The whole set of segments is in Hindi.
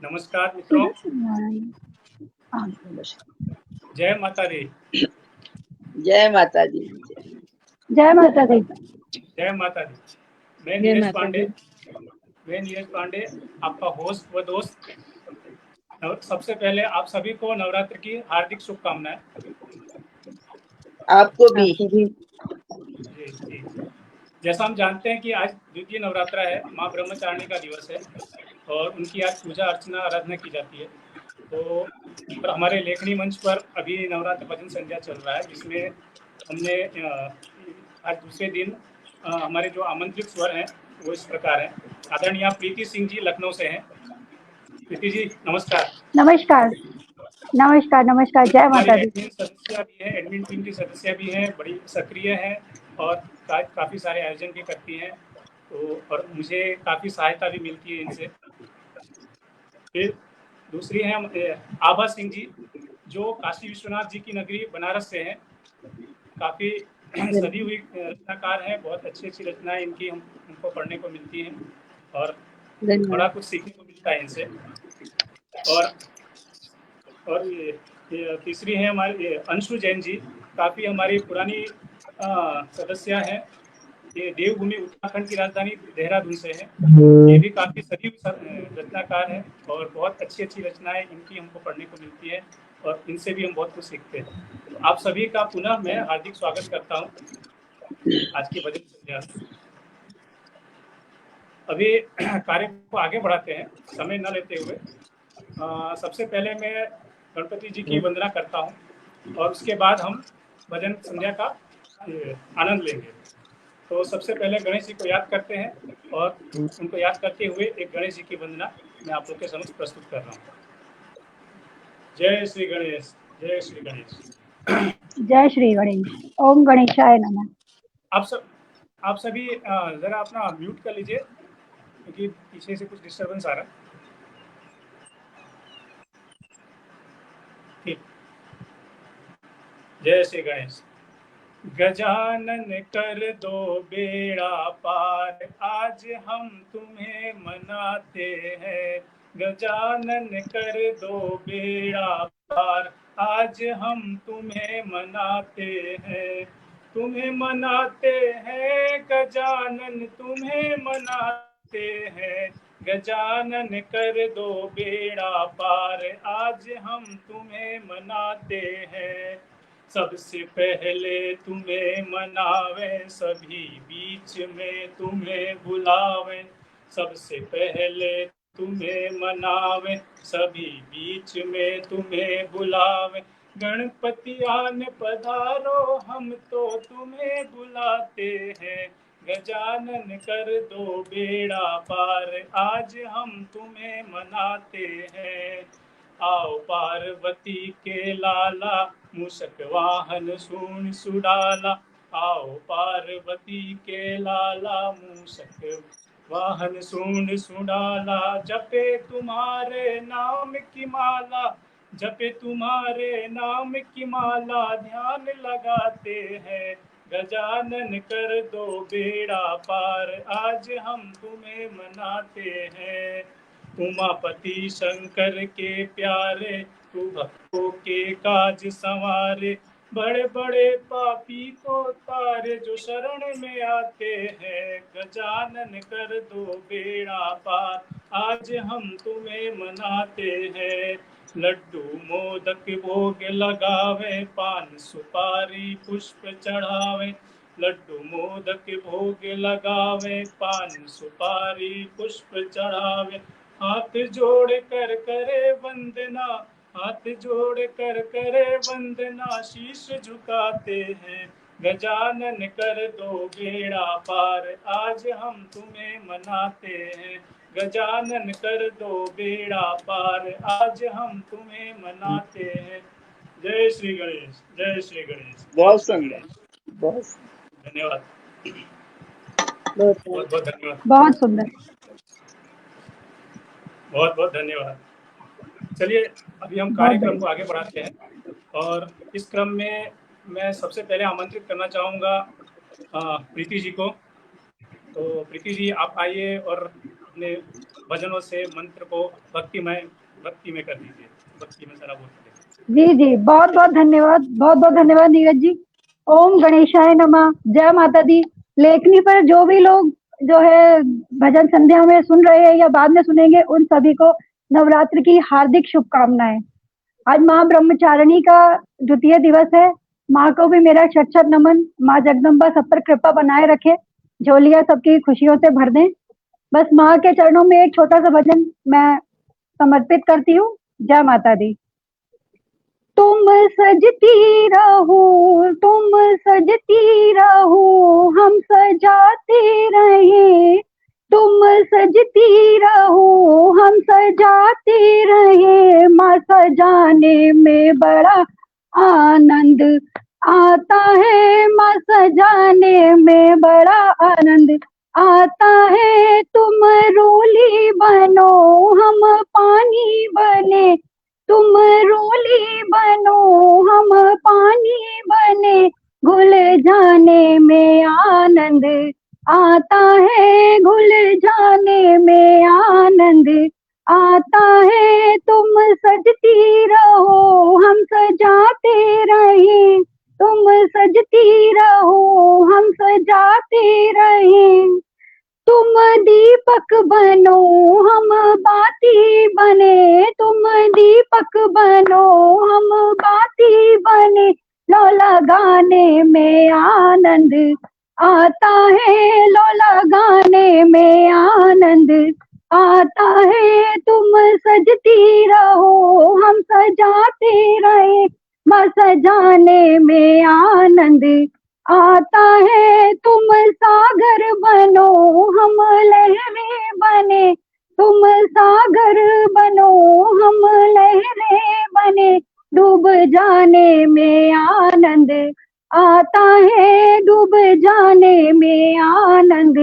नमस्कार मित्रों, हाँ, जय माता दी। जय माता दी। जय माता दी। जय माता दी। मैं जय नीरज माता पांडे, आपका होस्ट व दोस्त। सबसे पहले आप सभी को नवरात्र की हार्दिक शुभकामनाएं। आपको भी। जी जी। जैसा हम जानते हैं कि आज द्वितीय नवरात्रा है, माँ ब्रह्मचारिणी का दिवस है और उनकी आज पूजा अर्चना आराधना की जाती है। तो हमारे लेखनी मंच पर अभी नवरात्र भजन संध्या चल रहा है, जिसमें हमने आज दूसरे दिन हमारे जो आमंत्रित स्वर हैं वो इस प्रकार हैं। आदरणीय प्रीति सिंह जी लखनऊ से हैं। प्रीति जी नमस्कार। नमस्कार नमस्कार नमस्कार। जय माता दी। एडमिन सदस्य भी हैं, एडमिन टीम की सदस्य भी हैं, बड़ी सक्रिय हैं और काफ़ी सारे आयोजन भी करती हैं। तो और मुझे काफ़ी सहायता भी मिलती है इनसे। फिर दूसरी हैं आभा सिंह जी, जो काशी विश्वनाथ जी की नगरी बनारस से हैं। काफ़ी सदी हुई रचनाकार हैं, बहुत अच्छी अच्छी रचनाएं इनकी हमको पढ़ने को मिलती हैं और बड़ा कुछ सीखने को मिलता है इनसे। और ये तीसरी है हमारी अंशु जैन जी, काफ़ी हमारी पुरानी सदस्य हैं। ये देवभूमि उत्तराखंड की राजधानी देहरादून से है। ये भी काफ़ी सदी रचनाकार है और बहुत अच्छी अच्छी रचनाएं इनकी हमको पढ़ने को मिलती है और इनसे भी हम बहुत कुछ सीखते हैं। तो आप सभी का पुनः मैं हार्दिक स्वागत करता हूँ आज की भजन संध्या। अभी कार्य को आगे बढ़ाते हैं समय न लेते हुए। सबसे पहले मैं गणपति जी की वंदना करता हूँ और उसके बाद हम भजन संध्या का आनंद लेंगे। तो सबसे पहले गणेश जी को याद करते हैं और उनको याद करते हुए एक गणेश जी की वंदना मैं आप लोग के समक्ष प्रस्तुत कर रहा हूँ। जय श्री गणेश, जय श्री गणेश। जय श्री गणेश। ओम गणेशाय नमः। आप सभी जरा अपना म्यूट कर लीजिए क्योंकि पीछे से कुछ डिस्टर्बेंस आ रहा है। ठीक। जय श्री गणेश। गजानन कर दो बेड़ा पार, आज हम तुम्हें मनाते हैं। गजानन कर दो बेड़ा पार, आज हम तुम्हें मनाते हैं। तुम्हें मनाते हैं गजानन, तुम्हें मनाते हैं। गजानन कर दो बेड़ा पार, आज हम तुम्हें मनाते हैं। सबसे पहले तुम्हें मनावे, सभी बीच में तुम्हें बुलावे। सबसे पहले तुम्हें मनावे, सभी बीच में तुम्हें बुलावे। गणपति आन पधारो, हम तो तुम्हें बुलाते हैं। गजानन कर दो बेड़ा पार, आज हम तुम्हें मनाते हैं। आओ पार्वती के लाला, मूषक वाहन सूंड सुडाला। आओ पार्वती के लाला, मूषक वाहन सूंड सुडाला। जपे तुम्हारे नाम की माला, जपे तुम्हारे नाम की माला, ध्यान लगाते हैं। गजानन कर दो बेड़ा पार, आज हम तुम्हें मनाते हैं। उमापति शंकर के प्यारे, तू भक्तों के काज संवारे। बड़े बड़े पापी को तारे, जो शरण में आते हैं। गजानन कर दो बेड़ा पार, आज हम तुम्हें मनाते हैं। लड्डू मोदक भोग लगावे, पान सुपारी पुष्प चढ़ावे। लड्डू मोदक भोग लगावे, पान सुपारी पुष्प चढ़ावे। हाथ जोड़ कर करे वंदना, हाथ जोड़ कर करे वंदना, शीश झुकाते हैं। गजानन कर दो बेड़ा पार, आज हम तुम्हें मनाते हैं। गजानन कर दो बेड़ा पार, आज हम तुम्हें मनाते हैं। जय श्री गणेश, जय श्री गणेश। बहुत सुंदर, बहुत धन्यवाद, बहुत बहुत धन्यवाद, बहुत सुंदर, बहुत बहुत धन्यवाद। चलिए अभी हम कार्यक्रम को आगे बढ़ाते हैं और इस क्रम में मैं सबसे पहले आमंत्रित करना चाहूँगा प्रीति जी को। तो प्रीति जी आप आइए और अपने भजनों से मंत्र को भक्ति में कर दीजिए, भक्ति में सराबोर कर दीजिए। जी जी, बहुत बहुत धन्यवाद, बहुत बहुत धन्यवाद नीरज जी। ओम गणेशाय नमः। जय माता दी। लेखनी पर जो भी लोग जो है भजन संध्या में सुन रहे हैं या बाद में सुनेंगे, उन सभी को नवरात्र की हार्दिक शुभकामनाएं। आज माँ ब्रह्मचारिणी का द्वितीय दिवस है। माँ को भी मेरा शत शत नमन। माँ जगदम्बा सब पर कृपा बनाए रखे, झोलियां सबकी खुशियों से भर दें। बस माँ के चरणों में एक छोटा सा भजन मैं समर्पित करती हूँ। जय माता दी। तुम सजती रहो, तुम सजती रहो, हम सजाते रहे। तुम सजती रहो, हम सजाते रहे। माँ सजाने में बड़ा आनंद आता है, माँ सजाने में बड़ा आनंद आता है। तुम रोली बनो, हम पानी बने। तुम रोली बनो, हम पानी बने। घुल जाने में आनंद आता है, घुल जाने में आनंद आता है। तुम सजती रहो, हम सजाते रहे। तुम सजती रहो, हम सजाते रहे। तुम दीपक बनो, हम बाती बने। तुम दीपक बनो, हम बाती बने। लो लगाने में आनंद आता है, लो लगाने में आनंद आता है। तुम सजती रहो, हम सजाते रहे। माँ सजाने में आनंद आता है। तुम सागर बनो, हम लहरें बने। तुम सागर बनो, हम लहरें बने। डूब जाने में आनंद आता है, डूब जाने में आनंद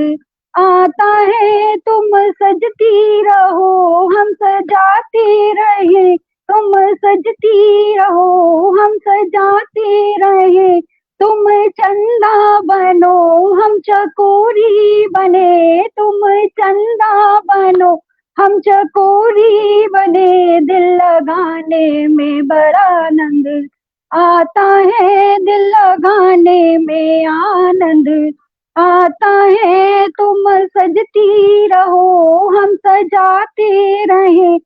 आता है। तुम सजती रहो, हम सजाते रहे। तुम सजती रहो, हम सजाते रहे। तुम चंदा बनो, हम चकोरी बने। तुम चंदा बनो, हम चकोरी बने। दिल लगाने में बड़ा आनंद आता है, दिल लगाने में आनंद आता है। तुम सजती रहो, हम सजाते रहे।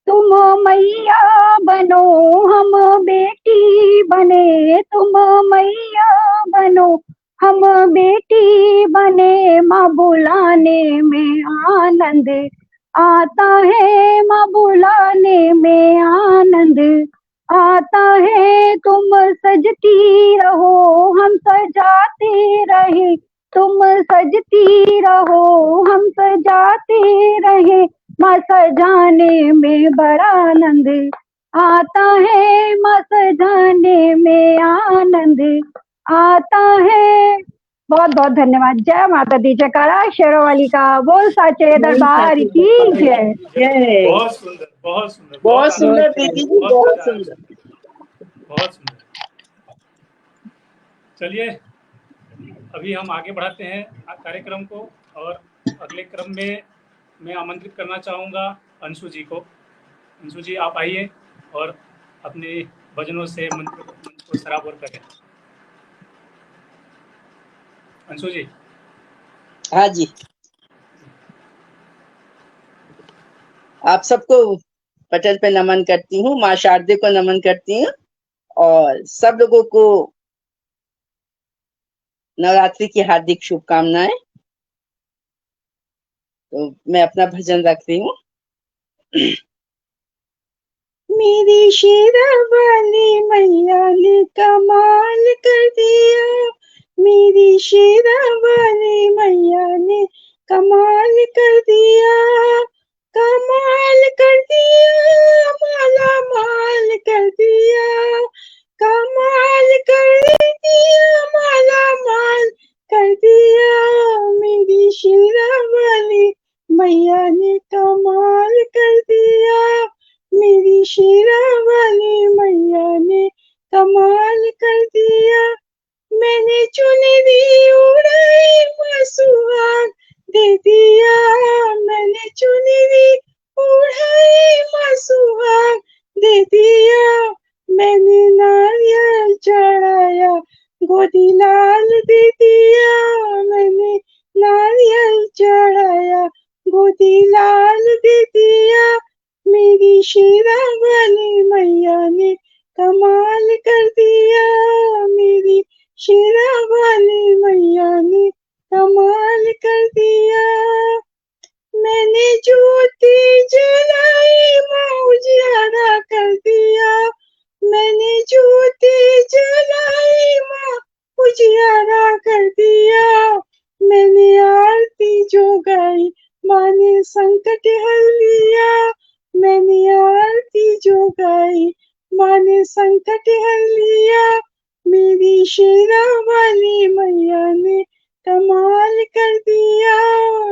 तुम मैया बनो, हम बेटी बने। तुम मैया बनो, हम बेटी बने। माँ बुलाने में आनंद आता है, माँ बुलाने में आनंद आता है। तुम सजती रहो, हम सजाते रहे। तुम सजती रहो, हम सजाते रहे। माँ सजाने में बड़ा आनंद आता है, माँ सजाने में आनंद आता है। बहुत बहुत धन्यवाद। जय माता दी। जयकारा शेरों वाली का। बोल साचे दरबार की जय। जय। बहुत सुंदर, बहुत सुंदर, बहुत सुंदर दीदी जी, बहुत सुंदर। बहुत सुंदर। चलिए अभी हम आगे बढ़ाते हैं कार्यक्रम को, और अगले क्रम में मैं आमंत्रित करना चाहूँगा अंशु जी को। अंशु जी आप आइए और अपने भजनों से मंच को सराबोर करें। अंशु जी। हाँ जी, आप सबको पटल पे नमन करती हूँ, माँ शारदे को नमन करती हूँ, और सब लोगों को नवरात्रि की हार्दिक शुभकामनाएं। तो मैं अपना भजन रख रही हूँ। मेरी शेरावाली मैया ने कमाल कर दिया। मेरी शेरावाली मैया ने कमाल कर दिया। कमाल कर दिया, माला माल कर दिया। कमाल कर दिया, माला माल कर दिया। मेरी शेरावाली मैया ने कमाल कर दिया। मेरी शेरावाली मैया ने कमाल कर दिया। मैंने चुनरी उड़ाई, माँ सुहाग दे दिया। मैंने चुनरी मेरी शेरा वाली मैया ने कमाल कर दिया, मेरी शेरा वाली मैया ने कमाल कर दिया। मैंने ज्योति जलाई माँ उजियारा कर दिया, मैंने ज्योति जलाई माँ उजियारा कर दिया। मैंने आरती जो गाई माँ ने संकट हर लिया, मैंने आरती जो गाई माँ ने संकट हर लिया। मेरी शेरा वाली मैया ने कमाल कर दिया,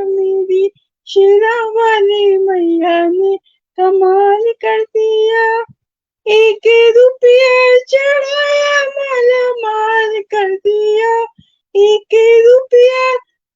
मेरी शेरा वाली मैया ने कमाल कर दिया। 1 रुपया चढ़ाया माला माल कर दिया, 1 रुपया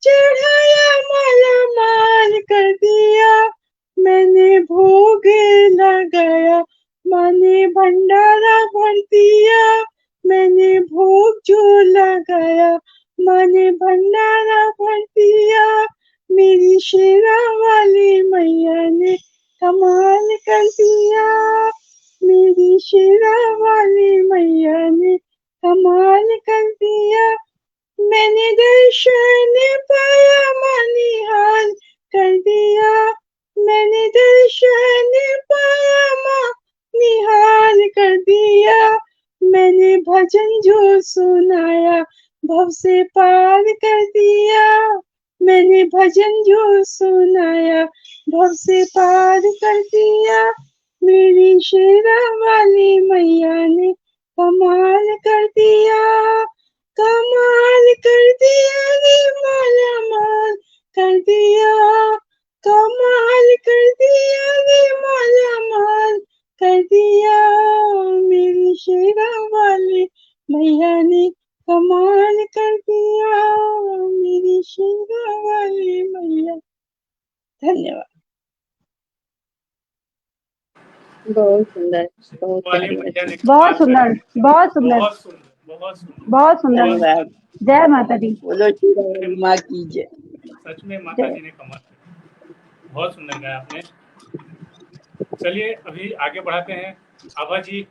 चढ़ाया माला माल कर दिया। मैंने भोग लगाया माँ ने भंडारा भर दिया, मैंने भोग जो लगाया माँ ने भंडारा भर दिया। मेरी शेरा वाली मैया ने कमाल कर दिया, मेरी शेरा वाली मैया ने कमाल कर दिया। मैंने दर्शन पाया माँ निहाल कर दिया, मैंने दर्शन पाया माँ निहाल कर दिया। मैंने भजन जो सुनाया भव से पार कर दिया, मैंने भजन जो सुनाया भव से पार कर दिया। मेरी शेरा वाली मैया ने कमाल कर दिया, कमाल कर दिया रे माला माल कर दिया, कमाल कर दिया रे माला माल कर दिया। मेरी शेरा वाली मैया ने कमाल कर दिया, मेरी शेरा वाली मैया। धन्यवाद। बहुत सुंदर, बहुत वाली प्यारी मैया ने बहुत कमाल सुंदर, कर दिया। बहुत सुंदर, बहुत सुंदर, बहुत सुंदर, बहुत सुंदर। धन्यवाद। जय माता दी। बोलो शेरा वाली माँ की जय। सच में माता जी ने कमाल कर दिया। बहुत सुंदर गाया आपने। चलिए अभी आगे बढ़ाते हैं। आभा जी,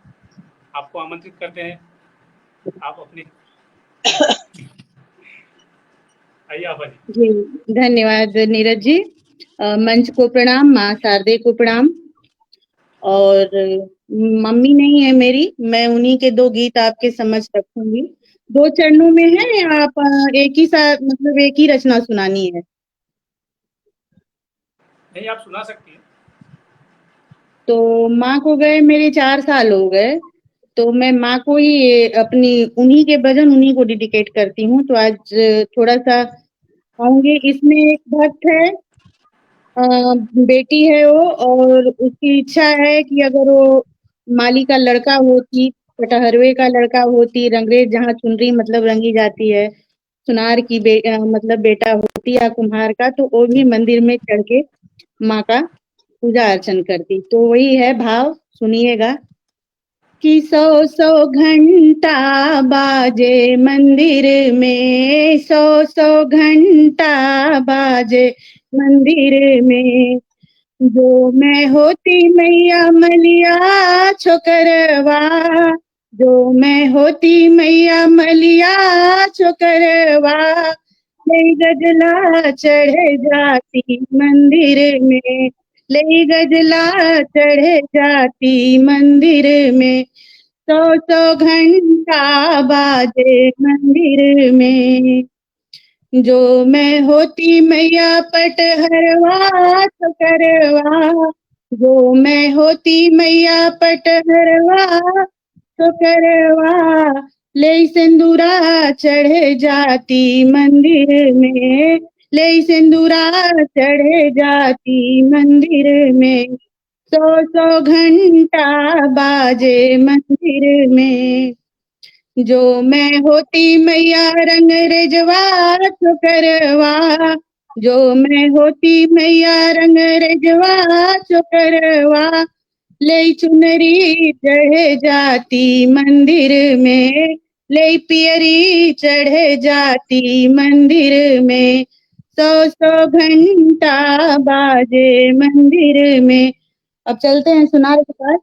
आपको आमंत्रित करते हैं, आप अपनी आइए आभा जी। जी धन्यवाद नीरज जी। मंच को प्रणाम, माँ शारदे को प्रणाम। और मम्मी नहीं है मेरी, मैं उन्हीं के 2 गीत आपके समझ रखूंगी। 2 चरणों में है या आप एक ही साथ, मतलब एक ही रचना सुनानी है? नहीं, आप सुना सकती हैं। तो माँ को गए मेरे 4 साल हो गए, तो मैं माँ को ही अपनी उन्हीं के भजन उन्हीं को डेडिकेट करती हूँ। तो आज थोड़ा सा आऊंगी। इसमें एक भक्त है, बेटी है वो, और उसकी इच्छा है कि अगर वो माली का लड़का होती, कटहरवे का लड़का होती, रंगरेज जहाँ चुनरी मतलब रंगी जाती है, सुनार की मतलब बेटा होती या कुम्हार का, तो वो भी मंदिर में चढ़ के माँ का पूजा अर्चन करती। तो वही है भाव, सुनिएगा कि 100 घंटा बाजे मंदिर में, 100 घंटा बाजे मंदिर में, जो मैं होती मैया मलिया छोकरवा, जो मैं होती मैया मलिया छोकरवा, ले गजला चढ़ जाती मंदिर में, ले गजला चढ़ जाती मंदिर में, 100 घंटा बाजे मंदिर में, जो मैं होती मैया पटहरवा छोकरवा, जो मैं होती मैया पटहरवा छोकरवा, ले सिंदूरा चढ़ जाती मंदिर में, ले सिंदूरा चढ़ जाती मंदिर में, 100 घंटा बाजे मंदिर में, जो मैं होती मैया रंग रेजवा छोकरवा, जो मैं होती मैया रंग रेजवा छोकरवा, ले चुनरी चढ़ जाती मंदिर में, ले पियरी चढ़ जाती मंदिर में, 100 घंटा बाजे मंदिर में, अब चलते हैं सुनार के पास।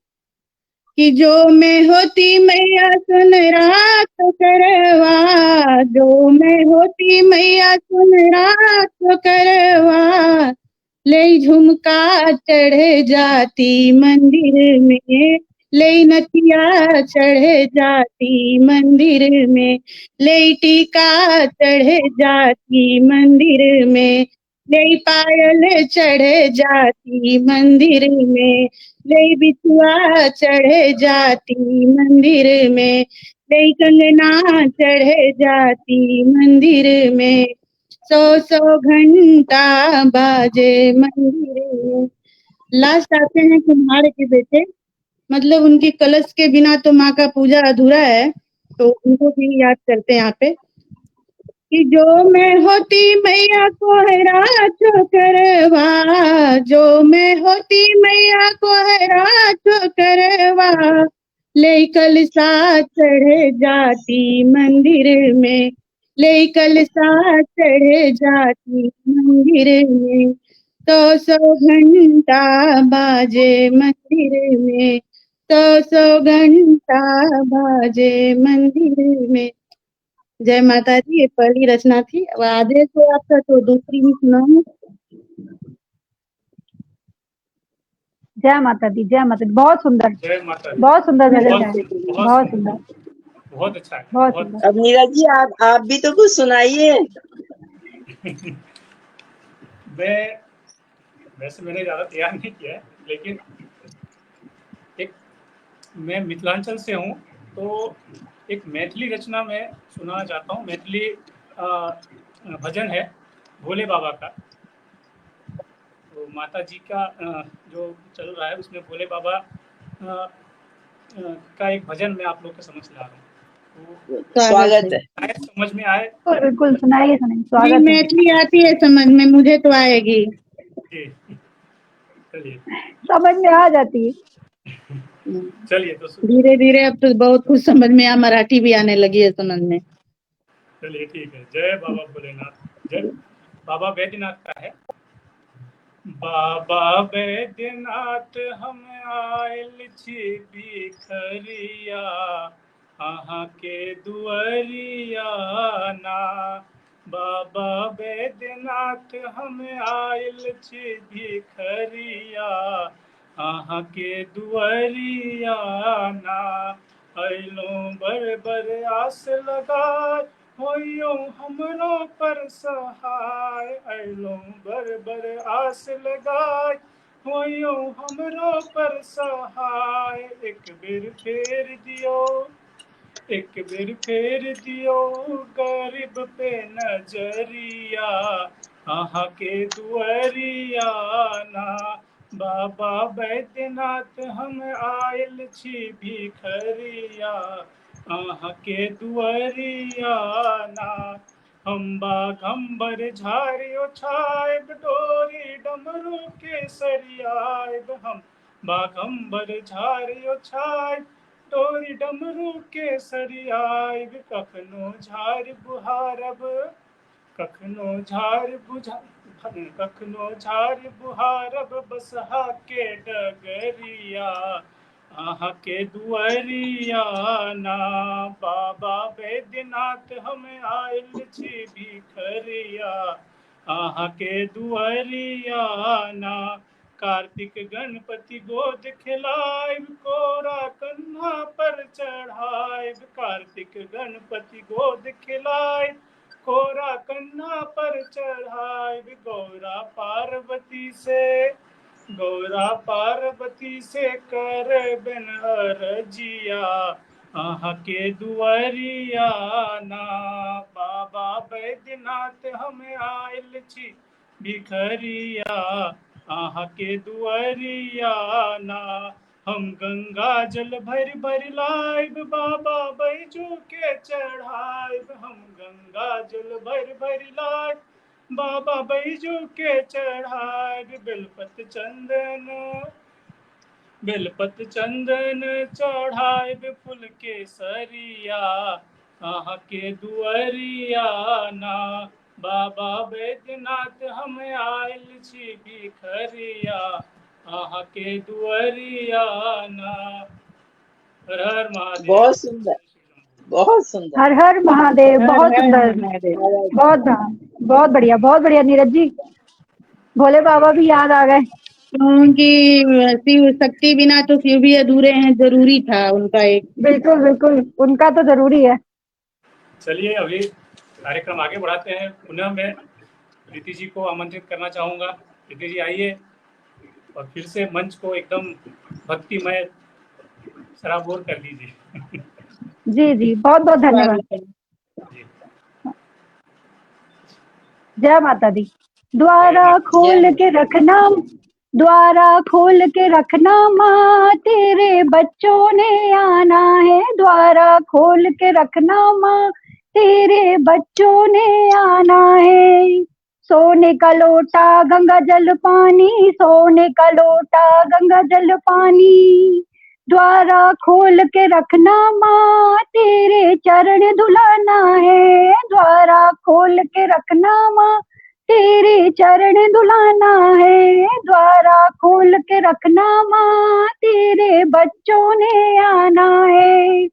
कि जो मैं होती मैया सुन रात करवा, जो मैं होती मैया सुन रात करवा, ले झुमका चढ़ जाती मंदिर में, ले नथिया चढ़ जाती मंदिर में, ले टीका चढ़ जाती मंदिर में, ले पायल चढ़ जाती मंदिर में, ले बिछुआ चढ़ जाती मंदिर में, ले कंगना चढ़ जाती मंदिर में, 100 घंटा बाजे मंदिर में। लास्ट आते हैं कुम्हार के बेटे, मतलब उनकी कलश के बिना तो माँ का पूजा अधूरा है, तो उनको भी याद करते हैं यहाँ पे। कि जो मैं होती मैया कोहरा करवा, जो मैं होती मैया कोहरा करवा, ले कलसा चढ़ जाती मंदिर में, ले कलसा चढ़ जाती मंदिर में, 100 घंटा बाजे मंदिर में, 100 घंटा बाजे मंदिर में। जय माता दी। ये पहली रचना थी। अब आदेश है आपका तो दूसरी भी सुनाऊं। जय माता दी, जय माता दी। बहुत सुंदर, जय माता दी। बहुत सुंदर भजन बहुत है, बहुत बहुत सुंदर, बहुत अच्छा है, बहुत बहुत सुंदर। अब नीरज जी आप भी तो कुछ सुनाइए। मैं वैसे मैंने ज़्यादा तैयार नहीं किया है, लेकिन एक मैं मिथिलांचल से हूँ, तो एक मैथिली रचना मैं सुनाना चाहता हूँ। मैथिली भजन है भोले बाबा का। तो माता जी का जो चल रहा है उसमें भोले बाबा का एक भजन मैं आप लोग के समझ ला रहा हूँ, तो स्वागत है। शायद समझ में आए। बिल्कुल सुनाइए, सुनाइए, जी स्वागत है। मैथिली आती है समझ में, मुझे तो आएगी। जी, चलिए समझ में आ जाती है। चलिए तो धीरे धीरे अब तो बहुत कुछ समझ में मराठी भी आने लगी है समझ में। चलिए ठीक है। जय बाबा भोलेनाथ। जय बाबा बैद्यनाथ का है। बाबा बैद्यनाथ हम आयल छी बिखरिया, अहाँ के दुआरिया ना। बाबा बैद्यनाथ हम आयल छी बिखरिया, अहाँ के दुआरिया ना। अयलौं बर बर आस लगाय, होइयो हमरो पर सहाय। अयलौं बर बर आस लगाय, होइयो हमरो पर सहाय। एक बेर फेर दियो, एक बेर फेर दियो गरीब पे नजरिया, अहाँ के दुआरिया ना। बाबा बैद्यनाथ हम आयल छी भिखरिया, अहाँ के दुआरिया ना। हम बाघम्बर झारियो छायब, डोरी डमरू के सरियायब। हम बाघम्बर झारियो छायब, डोरी डमरू के सरियायब। कखनो झारि बुहारब, कखनो झारि कखनो झारि बुहारब बसहा के डगरिया, अहाँ के दुआरिया ना। बाबा बैद्यनाथ हम आयल छी भिखरिया, अहाँ के दुआरिया ना। कार्तिक गणपति गोद खिलायब, कोरा कन्हा पर चढ़ायब। कार्तिक गणपति गोद खिलायब, कोरा कन्हा पर चढ़ायब। गौरा पार्वती से, गौरा पार्वती से करबन अरजिया, अहाँ के दुआरिया ना। बाबा बैद्यनाथ हम आयल छी भिखरिया, अहाँ के दुआरिया ना। हम गंगा जल भर भर लायब, बाबा बैजू के चढ़ायब। हम गंगा जल भर भर लायब, बाबा बैजू के चढ़ायब। बेलपत चंदन, बेलपत चंदन चढ़ायब, फूल के सरिया, अहाँ के दुआरिया ना। बाबा बैद्यनाथ हम आयल छी भिखरिया, आहा के दुआरिया ना। हर हर महादेव। बहुत सुंदर, बहुत सुंदर। हर हर महादेव, हर बहुत हर सुंदर, महादेव। बहुत बढ़िया, बहुत बढ़िया नीरज जी। भोले बाबा भी याद आ गए। क्योंकि शिव शक्ति बिना तो शिव भी अधूरे हैं, जरूरी था उनका एक। बिल्कुल बिल्कुल, उनका तो जरूरी है। चलिए अभी कार्यक्रम आगे बढ़ाते हैं। पुनः मैं प्रीति जी को आमंत्रित करना चाहूँगा। प्रीति जी आइए और फिर से मंच को एकदम भक्तिमय सराबोर कर दीजिए। जी जी, बहुत बहुत धन्यवाद। जी। जय माता दी। जय द्वारा माता खोल के रखना, द्वारा खोल के रखना माँ, तेरे बच्चों ने आना है। द्वारा खोल के रखना माँ, तेरे बच्चों ने आना है। सोने का लोटा गंगा जल पानी, सोने का लोटा गंगा जल पानी, द्वारा खोल के रखना माँ, तेरे चरण धुलाना है। द्वारा खोल के रखना माँ, तेरे चरण धुलाना है। द्वारा खोल के रखना माँ, तेरे बच्चों ने आना है।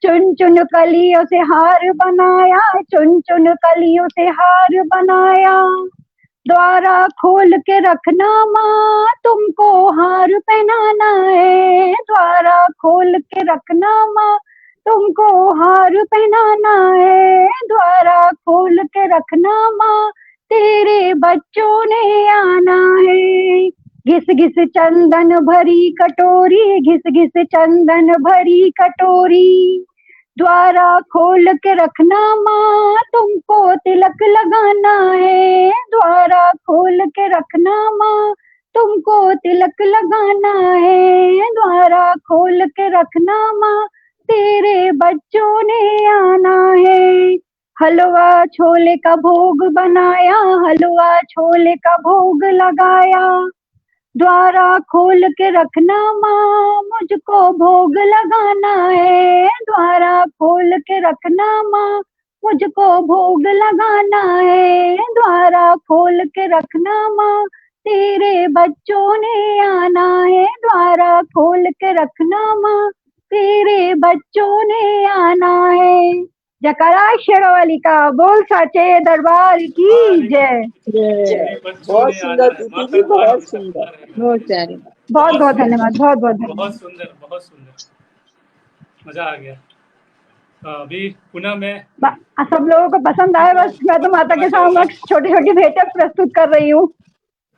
चुन चुन कलियों से हार बनाया, चुन चुन कलियों से हार बनाया, द्वारा खोल के रखना माँ, तुमको हार पहनाना है। द्वारा खोल के रखना माँ, तुमको हार पहनाना है। द्वारा खोल के रखना माँ, तेरे बच्चों ने आना है। घिस घिस चंदन भरी कटोरी, घिस घिस चंदन भरी कटोरी, द्वारा खोल के रखना माँ, तुमको तिलक लगाना है। द्वारा खोल के रखना माँ, तुमको तिलक लगाना है। द्वारा खोल के रखना माँ, तेरे बच्चों ने आना है। हलवा छोले का भोग बनाया, हलवा छोले का भोग लगाया, द्वारा खोल के रखना माँ, मुझको भोग लगाना है। द्वारा खोल के रखना माँ, मुझको भोग लगाना है। द्वारा खोल के रखना माँ, तेरे बच्चों ने आना है। द्वारा खोल के रखना माँ, तेरे बच्चों ने आना है। जयकारा शेरावाली का, बोल साचे दरबार की जय। जय। बच्चों बहुत ने आना सुंदर है। प्रीति माता जी, द्वार बहुत हमेशा सुंदर। खुला रहेगा। बहुत प्यारे। बहुत बहुत सुंदर, धन्यवाद, बहुत बहुत बहुत धन्यवाद। सुंदर, बहुत सुंदर। मजा आ गया। अभी पुनः मैं सब लोगों को पसंद आया, बस मैं तो माता के सामने छोटी छोटी भेंटें प्रस्तुत कर रही हूँ।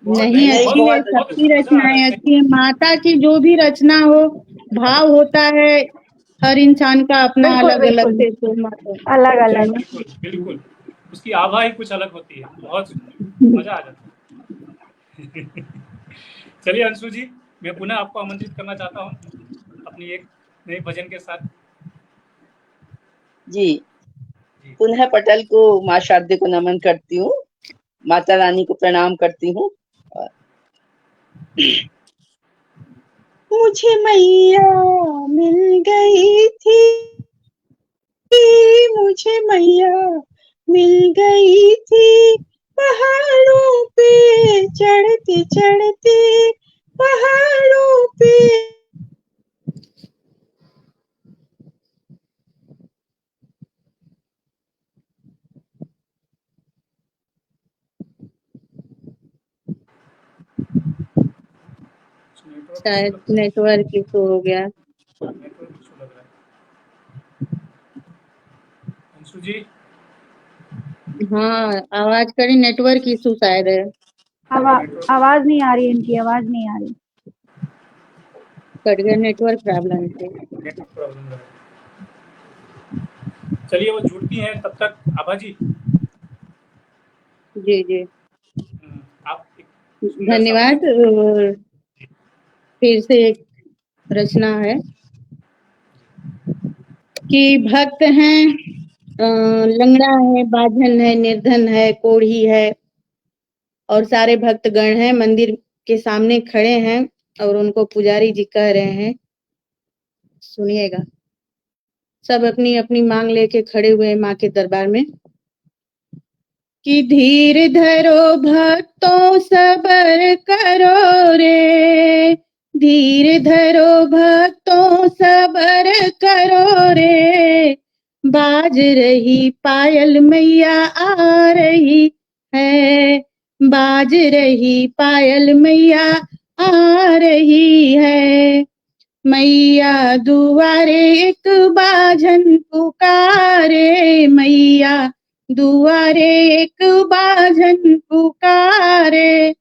नहीं, नहीं, अच्छी है, बहुत अच्छा। सबकी मजा आ रहा रचनाएं है। अच्छी है। माता की जो भी रचना हो, भाव होता है हर इंसान का अपना बिल्कुल अलग अलग बिल्कुल, से। तो माता अलग अलग। बिल्कुल बिल्कुल, उसकी आभा ही कुछ अलग होती है। बहुत सुंदर, मजा आ जाता है। चलिए अंशु जी, मैं पुनः आपको आमंत्रित करना चाहता हूँ अपनी एक नए भजन के साथ। जी, जी। पुनः पटल को माँ शारदे को नमन करती हूँ, माता रानी को प्रणाम करती हूँ। मुझे मैया मिल गई थी, मुझे मैया मिल गई थी, पहाड़ों पे चढ़ते चढ़ते, पहाड़ों पे। शायद नेटवर्क इशू हो गया। नेटवर्क इशू लग रहा है। अंशु जी, हाँ, आवाज करी, नेटवर्क इशू शायद है। आवाज नहीं आ रही, इनकी आवाज नहीं आ रही। कट गया नेटवर्क प्रॉब्लम से। नेटवर्क प्रॉब्लम लग रहा है। चलिए वो जुड़ती हैं तब तक। आभा जी, जी जी, आप एक सुंदर सा धन्यवाद। भजन। और फिर से एक रचना है कि भक्त हैं, लंगड़ा है, बाझन है, निर्धन है, कोढ़ी है, और सारे भक्तगण हैं, मंदिर के सामने खड़े हैं और उनको पुजारी जी कह रहे हैं, सुनिएगा। सब अपनी अपनी मांग लेके खड़े हुए हैं माँ के दरबार में। कि धीर धरो भक्तों सबर करो रे, धीर धरो भक्तों सबर करो रे, बाज रही पायल मैया आ रही है, बाज रही पायल मैया आ रही है। मैया दुआरे एक बाजन पुकारे, मैया दुआरे एक बाजन पुकारे,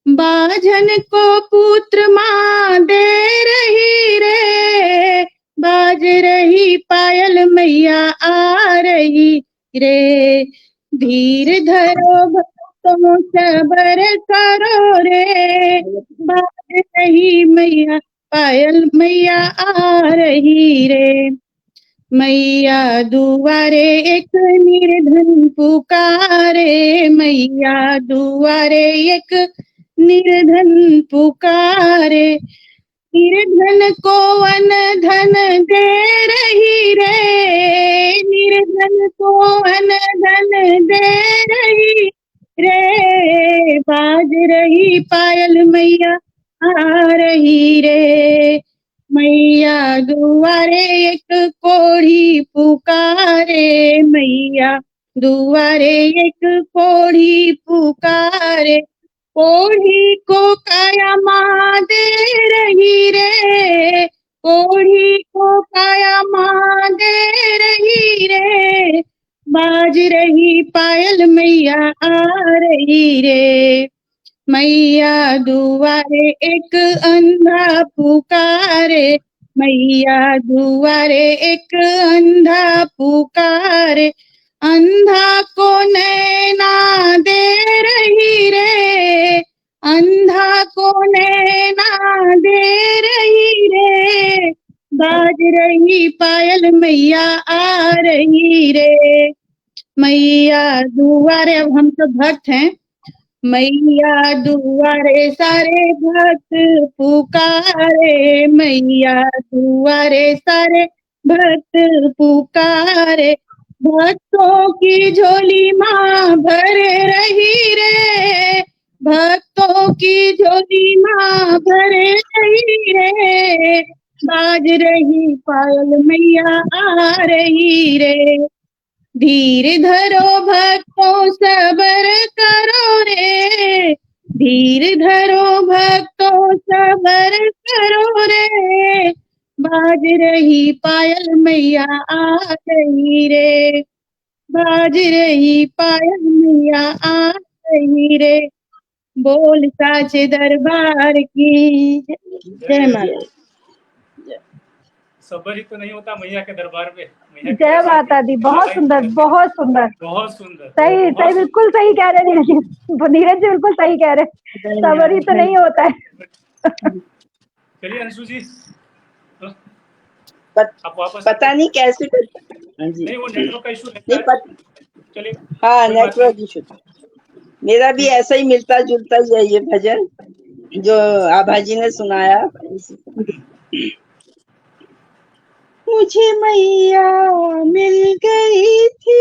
बाजन को पुत्र माँ दे रही रे, बाज रही पायल मैया आ रही रे, धीर धरो भक्तों सबर करो रे, बाज रही मैया पायल मैया आ रही रे। मैया दुआरे एक निर्धन पुकारे, मैया दुआरे एक निर्धन पुकारे, निर्धन को अन धन दे रही रे, निर्धन को अन धन दे रही रे, बाज रही पायल मैया आ रही रे। मैया दुआरे एक कोढ़ी पुकारे, मैया दुआरे एक कोढ़ी पुकारे, कोढ़ी को काया माँ दे रही रे, कोढ़ी को काया माँ दे रही रे, बाज रही पायल मैया आ रही रे। मैया दुआरे एक अंधा पुकारे, मैया दुआरे एक अंधा पुकारे, अंधा को नैना दे रही रे, अंधा को नैना दे रही रे, बाज रही पायल मैया आ रही रे। मैया दुआरे, अब हम तो भक्त हैं, मैया दुआरे सारे भक्त पुकारे, मैया दुआरे सारे भक्त पुकारे, भक्तों की झोली माँ भर रही रे, भक्तों की झोली माँ भर रही रे, बाज रही पायल मैया आ रही रे। धीर धरो भक्तों सबर करो रे, धीर धरो भक्तों सबर करो रे, बाज रही पायल मैया आ रही रे, बाज रही पायल मैया आ रही रे। बोल साचे दरबार की जय माता। सबर ही तो नहीं होता मैया के दरबार पे। मैया के जय दरबार माता दी। बहुत सुंदर, बहुत सुंदर, बहुत सुंदर, सही सही, बिल्कुल सही कह रहे नीरज जी, बिल्कुल सही कह रहे, सबर ही तो नहीं होता है। चलिए अंशु जी, आप वापस पता नहीं कैसे हाँ जी, नहीं वो नेटवर्क का इशू नहीं चलिए, हाँ नेटवर्क इशू, मेरा भी ऐसा ही मिलता जुलता ही है ये भजन जो आभा जी ने सुनाया। मुझे मैया मिल गई थी,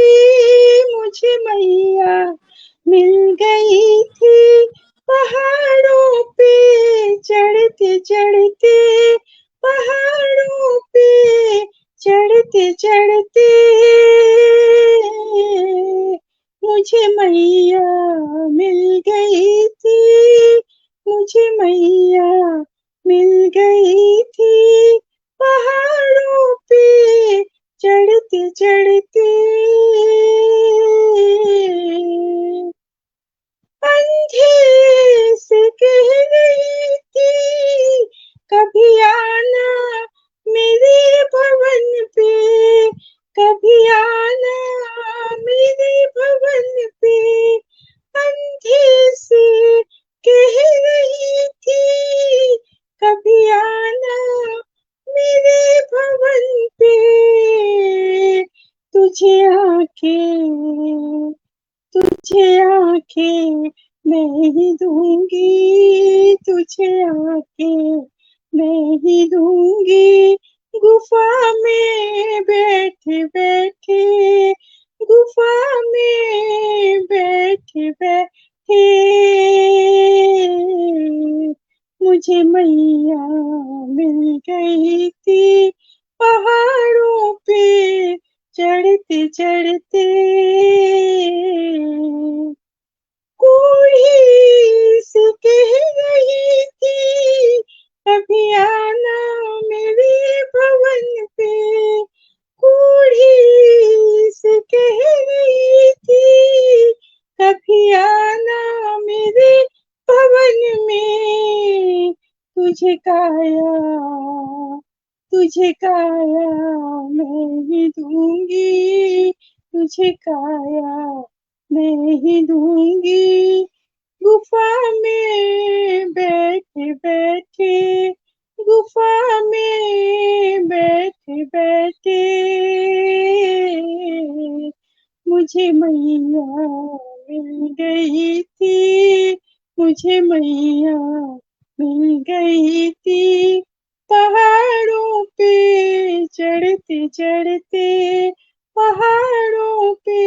मुझे मैया मिल गई थी, पहाड़ों पे चढ़ते चढ़ते, पहाड़ों पे चढ़ते चढ़ते, मुझे मैया मिल गई थी, मुझे मैया मिल गई थी, पहाड़ों पे चढ़ते चढ़ते, अंधे से कह रही थी कभी आना मेरे भवन पे, कभी आना मेरे भवन पे, अंधे से कह रही थी कभी आना मेरे भवन पे, तुझे आंखें मैं ही दूंगी, तुझे आंखें मैं ही दूंगी, गुफा में बैठे बैठे गुफा में बैठे बैठे मुझे मैया मिल गई थी पहाड़ों पे चढ़ते चढ़ते। कोई सी कह रही थी कभी आना मेरे भवन पे, कोई सी कह रही थी कभी आना मेरे भवन में। तुझे काया मैं ही दूंगी, तुझे काया मैं ही दूंगी। गुफा में बैठे बैठे, गुफा में बैठे बैठे मुझे मैया मिल गई थी, मुझे मैया मिल गई थी पहाड़ों पे चढ़ते चढ़ते, पहाड़ों पे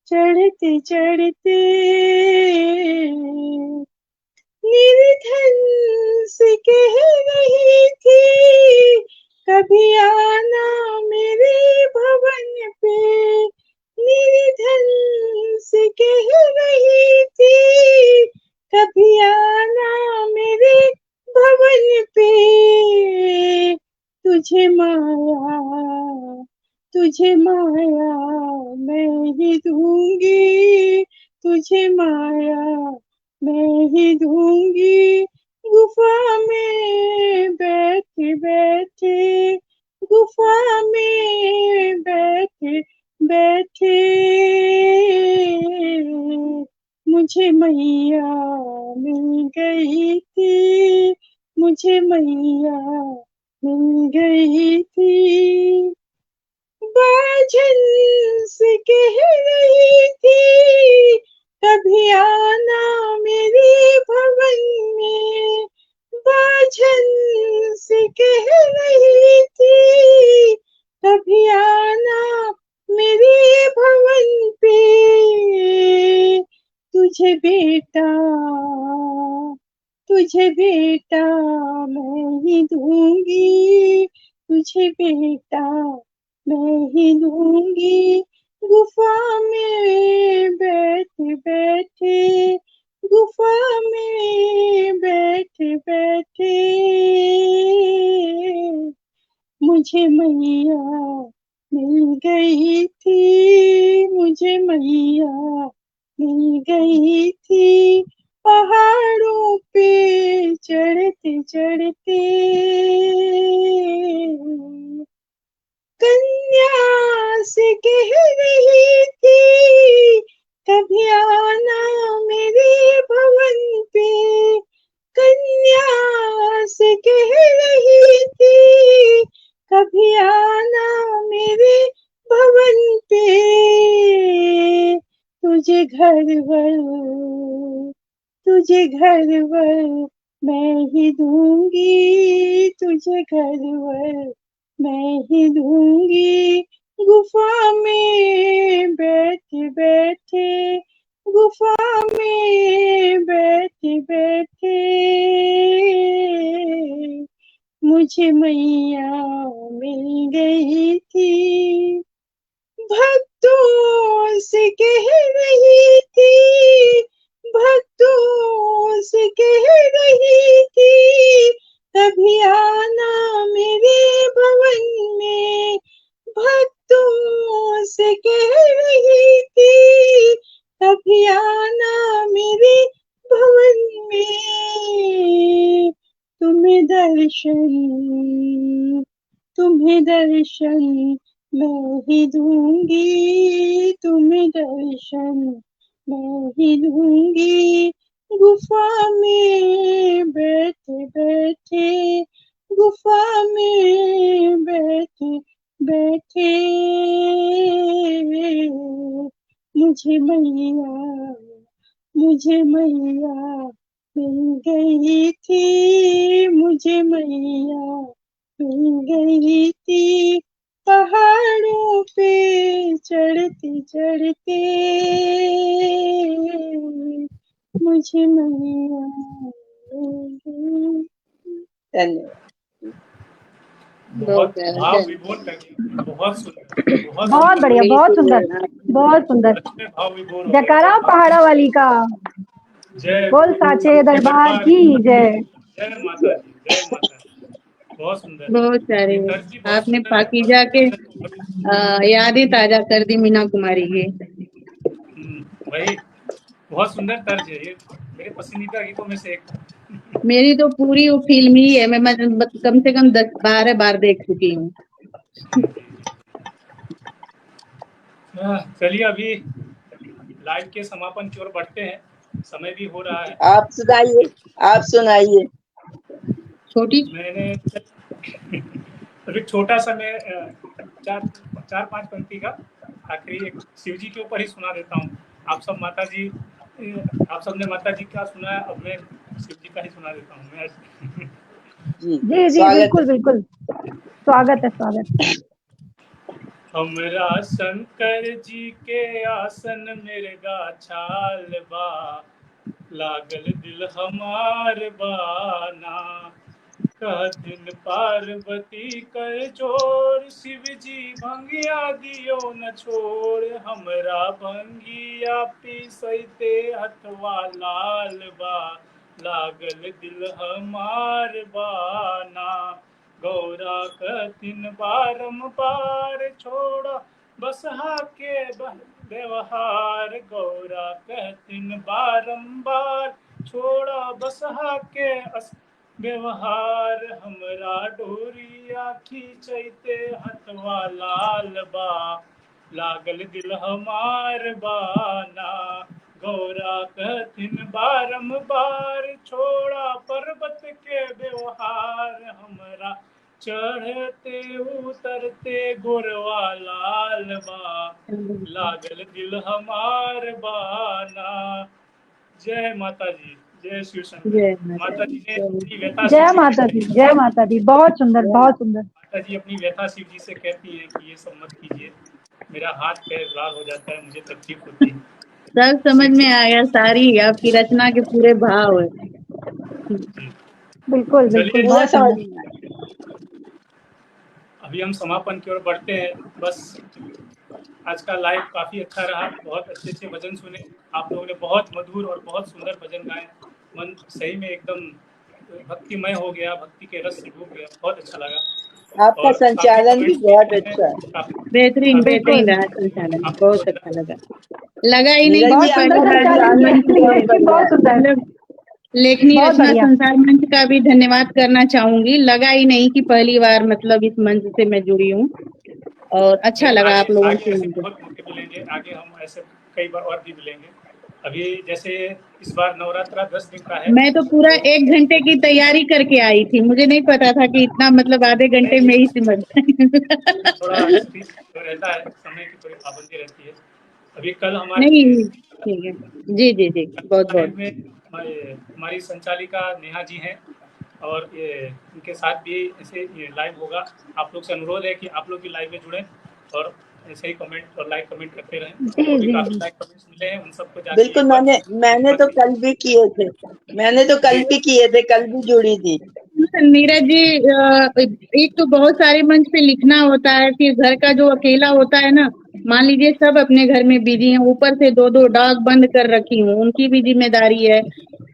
चढ़ते चढ़ते। निर्धन से कह रही थी कभी आना मेरे भवन पे, निर्धन से कह रही थी कभी आना मेरे भवन पे। तुझे माया मैं ही दूंगी, तुझे माया मैं ही दूंगी। गुफा में बैठे बैठे, गुफा में बैठे बैठे मुझे मैया मिल गई थी, मुझे मैया मिल गई थी। बाझन से कह रही थी कभी आना मेरे भवन में, बाझन से कह रही थी कभी आना मेरे भवन पे। तुझे बेटा मैं ही दूंगी, तुझे बेटा मैं ही दूंगी। गुफा में बैठे बैठे, गुफा में बैठे बैठे मुझे मैया मिल गई थी, मुझे मैया मिल गई थी पहाड़ों पे चढ़ते चढ़ते। कन्या से कह रही थी कभी आना मेरे भवन पे, कन्या से कह रही थी कभी आना मेरे भवन पे। तुझे घरवर मैं ही दूंगी, तुझे घरवर मैं ही दूंगी। गुफा में बैठे बैठे, गुफा में बैठे बैठे मुझे मैया मिल गई थी। भक्तों से कह रही थी, भक्तों से कह रही थी कभी आना मेरे भवन में, भक्तों से कह रही थी कभी आना मेरे भवन में। तुम्हें दर्शन मैं ही दूंगी, तुम्हें दर्शन मैं ही दूंगी। गुफा में बैठे बैठे, गुफा में बैठे बैठे मुझे मैया मिल गई थी, मुझे मैया मिल गई थी पहाड़ों पे चढ़ते मुझे मैया धन्यवाद। बहुत प्यारा, भाव विभोर करके, बहुत सुंदर, बहुत बहुत सुंदर, बढ़िया, बहुत सुंदर, बहुत सुंदर। सच में भाव विभोर हो गए। जयकारा पहाड़ा वाली का, जय बोल साचे दरबार की जय। जय माता दी, जय माता दी। बहुत सुंदर, बहुत सारे। ये तर्ज भी बहुत आपने सुंदर है। पाकीजा के यादें ताजा कर दी मीना कुमारी की। वही बहुत सुंदर तर्ज है, ये मेरे पसंदीदा गीतों में से एक। मेरी तो पूरी वो फिल्म ही है, मैं कम से कम 10-12 बार देख चुकी हूँ। चलिए अभी लाइव के समापन की ओर बढ़ते हैं, समय भी हो रहा है। आप सुनाइए, आप सुनाइए। छोटी मैंने अभी छोटा सा मैं 4-5 पंक्ति का आखिरी एक शिव जी के ऊपर ही सुना देता हूँ। आप सब माता जी, आप सबने माता जी का सुना है, अब मैं शिव जी का ही सुना देता हूँ। मैं जी जी जी, बिल्कुल बिल्कुल, स्वागत है, स्वागत। हमरा शंकर जी के आसन मिर्गा छाल बा, लागल दिल हमार बाना, कहथिन पार्वती कर जोर, शिव जी भंगिया दियो न छोड़, हमरा भंगिया पीसैते हथवा लाल बा, लागल दिल हमार बाना, गौरा कहथिन बारंबार छोड़ा बसहा के व्यवहार, गौरा कहथिन बारंबार छोड़ा बसहा के व्यवहार, हमरा डोरिया खींचते हथवा लाल बा, लागल दिल हमार बाना, गौरा कहथिन बारंबार छोड़ा पर्वत के व्यवहार, हमरा चढ़ते उतरते गोरवा लाल बा, लागल दिल हमार बाना। जय माता जी, जय शिव शंकर। माता जी ने अपनी व्यथा जय माता दी, जय माता दी। बहुत सुंदर, बहुत सुंदर। माता जी अपनी व्यथा शिव जी से कहती है कि ये सब मत कीजिए, मेरा हाथ पैर लाल हो जाता है, मुझे तकलीफ होती है। सब समझ में आ गया, सारी आपकी रचना के पूरे भाव है। बिल्कुल बिल्कुल, पूरा बहुत समझ सुंदर। में आया। अभी हम समापन की ओर बढ़ते हैं। बस आज का लाइव काफी अच्छा रहा, बहुत अच्छे भजन सुने आप लोगों ने, बहुत मधुर और बहुत सुंदर भजन गाए। मन सही में एकदम भक्तिमय हो गया, भक्ति के रस से डूब गया, बहुत अच्छा लगा। आपका और संचालन भी बहुत अच्छा है। बेहतरीन बिल्कुल। रहा संचालन, बहुत अच्छा लगा ही नहीं नीरज कि जी, बहुत आपका सुंदर पहली बार संचालन संचालन किया, भी बहुत बढ़िया बहुत है। सुंदर, मतलब लेखनी बहुत रचना बढ़िया। संसार मंच का भी धन्यवाद करना चाहूंगी। लगा ही नहीं कि पहली बार मतलब इस मंच से मैं जुड़ी हूँ, और अच्छा लगा आप लोगों आगे से ऐसे मिलकर। बहुत मौके मिलेंगे, आगे हम ऐसे कई बार और भी मिलेंगे। अभी जैसे इस बार नवरात्रा 10 दिन का है, मैं तो पूरा तो 1 घंटे की तैयारी करके आई थी, मुझे नहीं पता था कि इतना मतलब आधे घंटे में ही सिमट थोड़ा रहता है, समय की थोड़ी पाबंदी रहती है। अभी कल नहीं, हमारी ठीक है। जी जी जी, बहुत बहुत में हमारी संचालिका नेहा जी हैं, और ये इनके साथ भी ऐसे ये लाइव होगा। आप लोग से अनुरोध है कि आप लोग भी लाइव में जुड़ें और ऐसे ही कमेंट और लाइक कमेंट करते रहें। जी हमको भी जी काफी जी, लाइक कमेंट्स मिले हैं, उन सबको जाके बिल्कुल, एक बार मैंने तो कल भी किए थे, कल भी जुड़ी थी। नीरज जी, एक तो बहुत सारे मंच पे लिखना होता है, फिर घर का जो अकेला होता है ना, मान लीजिए सब अपने घर में बिजी हैं, ऊपर से 2-2 डाक बंद कर रखी हूँ, उनकी भी जिम्मेदारी है।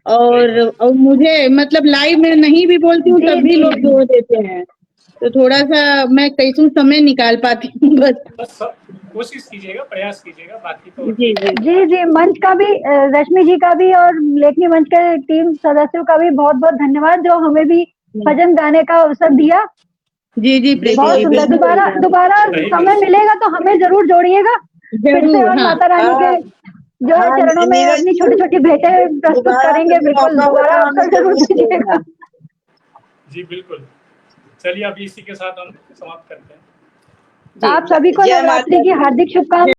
और मुझे मतलब लाइव में नहीं भी बोलती हूँ जी तब भी जी लोग जोड़ देते हैं, तो थोड़ा सा मैं कैसे समय निकाल पाती हूँ बस। कोशिश कीजिएगा, प्रयास कीजिएगा, बाकी तो जी जी जी जी, मंच का भी, रश्मि जी का भी और लेखनी मंच के टीम सदस्यों का भी बहुत बहुत धन्यवाद, जो हमें भी भजन गाने का अवसर दिया। जी जी, प्रीति बहुत जी सुंदर। बिल्कुल दोबारा दोबारा समय मिलेगा तो हमें जरूर जोड़िएगा फिर से, जरूर। और हाँ, माता रानी के जो है हाँ, चरणों में नीरज अपनी जी, छोटी छोटी भेंटें प्रस्तुत दोबारा करेंगे। कभी बिल्कुल, मौका हो दोबारा तो हमें अवसर जरूर जरूर दीजिएगा। जोड़ना। जी बिल्कुल। चलिए अभी इसी के साथ हम समाप्त करते हैं। तो आप सभी को जय नवरात्रि माता की दी। हार्दिक शुभकामनाएं।